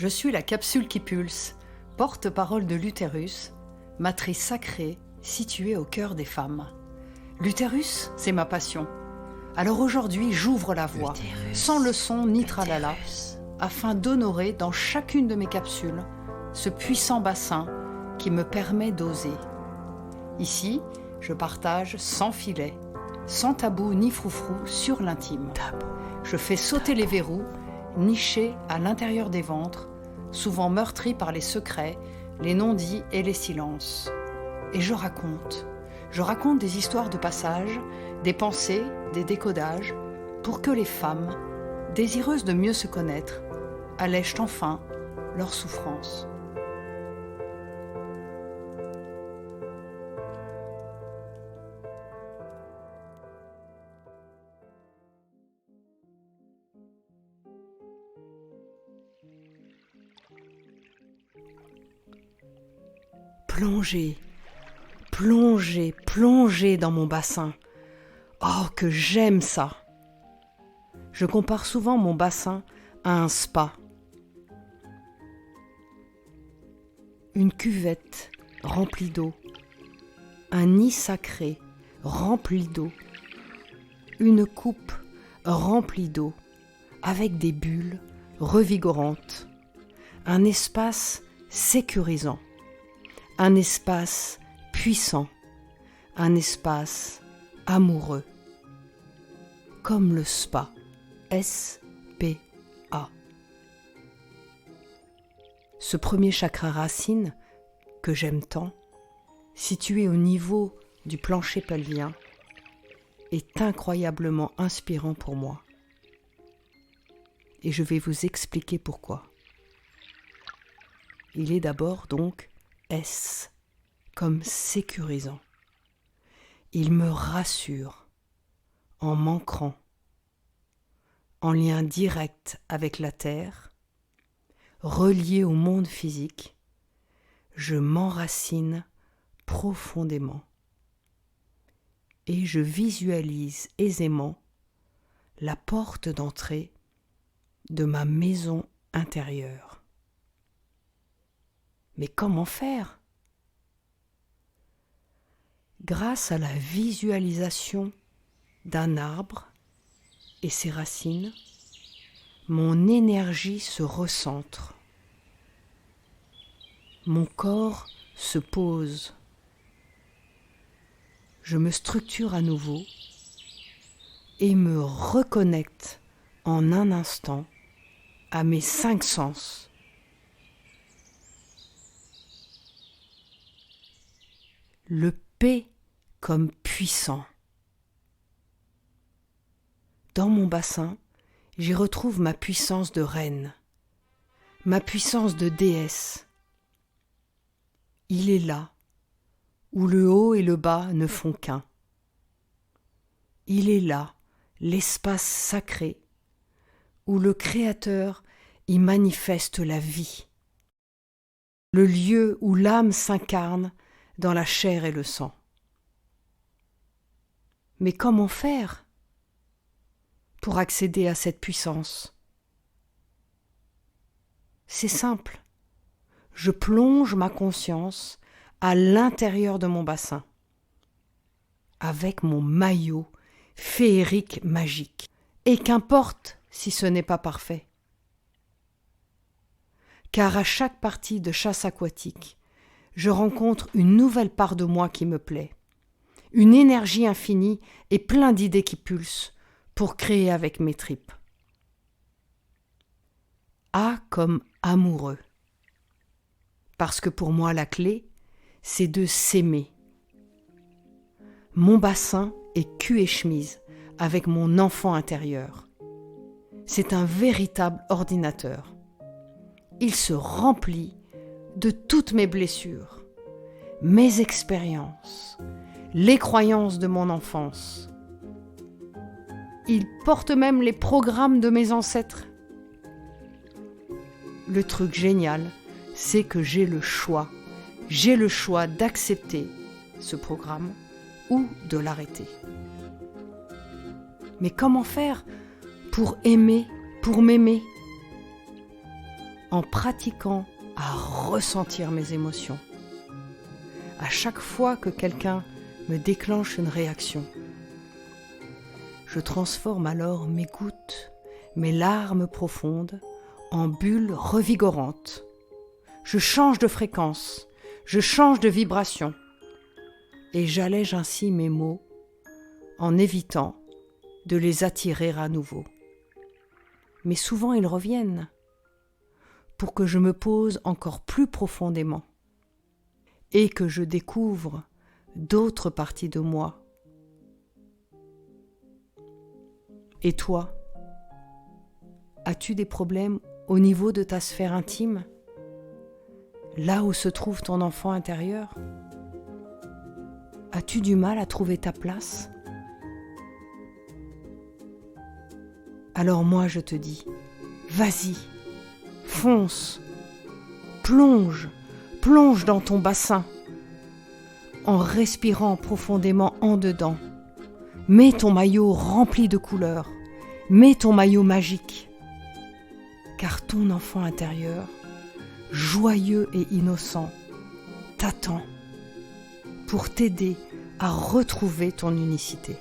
Je suis la capsule qui pulse, porte-parole de l'utérus, matrice sacrée située au cœur des femmes. L'utérus, c'est ma passion. Alors aujourd'hui, j'ouvre la voie, sans leçon ni tralala, afin d'honorer dans chacune de mes capsules ce puissant bassin qui me permet d'oser. Ici, je partage sans filet, sans tabou ni froufrou sur l'intime. Je fais sauter les verrous, nichés à l'intérieur des ventres, souvent meurtris par les secrets, les non-dits et les silences. Et je raconte des histoires de passage, des pensées, des décodages, pour que les femmes, désireuses de mieux se connaître, allègent enfin leur souffrance. Plongez, plongez, plongez dans mon bassin. Oh, que j'aime ça! Je compare souvent mon bassin à un spa. Une cuvette remplie d'eau, un nid sacré rempli d'eau, une coupe remplie d'eau, avec des bulles revigorantes, un espace sécurisant. Un espace puissant, un espace amoureux, comme le spa, S-P-A. Ce premier chakra racine, que j'aime tant, situé au niveau du plancher pelvien, est incroyablement inspirant pour moi. Et je vais vous expliquer pourquoi. Il est d'abord donc S comme sécurisant. Il me rassure en m'ancrant, en lien direct avec la terre, relié au monde physique, je m'enracine profondément et je visualise aisément la porte d'entrée de ma maison intérieure. Mais comment faire ? Grâce à la visualisation d'un arbre et ses racines, mon énergie se recentre. Mon corps se pose. Je me structure à nouveau et me reconnecte en un instant à mes 5 sens. Le P comme puissant. Dans mon bassin, j'y retrouve ma puissance de reine, ma puissance de déesse. Il est là, où le haut et le bas ne font qu'un. Il est là, l'espace sacré, où le Créateur y manifeste la vie. Le lieu où l'âme s'incarne dans la chair et le sang. Mais comment faire pour accéder à cette puissance ? C'est simple. Je plonge ma conscience à l'intérieur de mon bassin, avec mon maillot féerique magique. Et qu'importe si ce n'est pas parfait. Car à chaque partie de chasse aquatique, je rencontre une nouvelle part de moi qui me plaît, une énergie infinie et plein d'idées qui pulsent pour créer avec mes tripes. A comme amoureux, parce que pour moi la clé, c'est de s'aimer. Mon bassin est cul et chemise avec mon enfant intérieur. C'est un véritable ordinateur. Il se remplit de toutes mes blessures, mes expériences, les croyances de mon enfance. Il porte même les programmes de mes ancêtres. Le truc génial, c'est que j'ai le choix d'accepter ce programme ou de l'arrêter. Mais comment faire pour aimer, pour m'aimer ? en pratiquant à ressentir mes émotions. À chaque fois que quelqu'un me déclenche une réaction, je transforme alors mes gouttes, mes larmes profondes, en bulles revigorantes. Je change de fréquence, je change de vibration, et j'allège ainsi mes maux en évitant de les attirer à nouveau. Mais souvent ils reviennent pour que je me pose encore plus profondément et que je découvre d'autres parties de moi. Et toi, as-tu des problèmes au niveau de ta sphère intime, là où se trouve ton enfant intérieur? As-tu du mal à trouver ta place? Alors moi je te dis, vas-y, fonce, plonge dans ton bassin, en respirant profondément en dedans. Mets ton maillot rempli de couleurs, mets ton maillot magique, car ton enfant intérieur, joyeux et innocent, t'attend pour t'aider à retrouver ton unicité.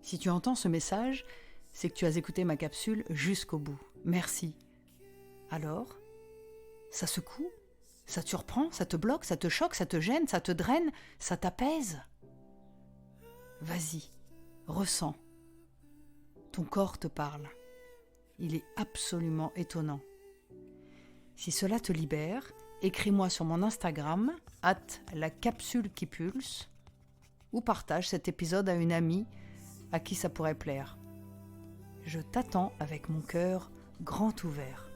Si tu entends ce message, c'est que tu as écouté ma capsule jusqu'au bout. Merci. Alors, ça secoue? Ça te surprend? Ça te bloque? Ça te choque? Ça te gêne? Ça te draine? Ça t'apaise? Vas-y, ressens. Ton corps te parle. Il est absolument étonnant. Si cela te libère, écris-moi sur mon Instagram @lacapsulequipulse ou partage cet épisode à une amie à qui ça pourrait plaire. Je t'attends avec mon cœur grand ouvert.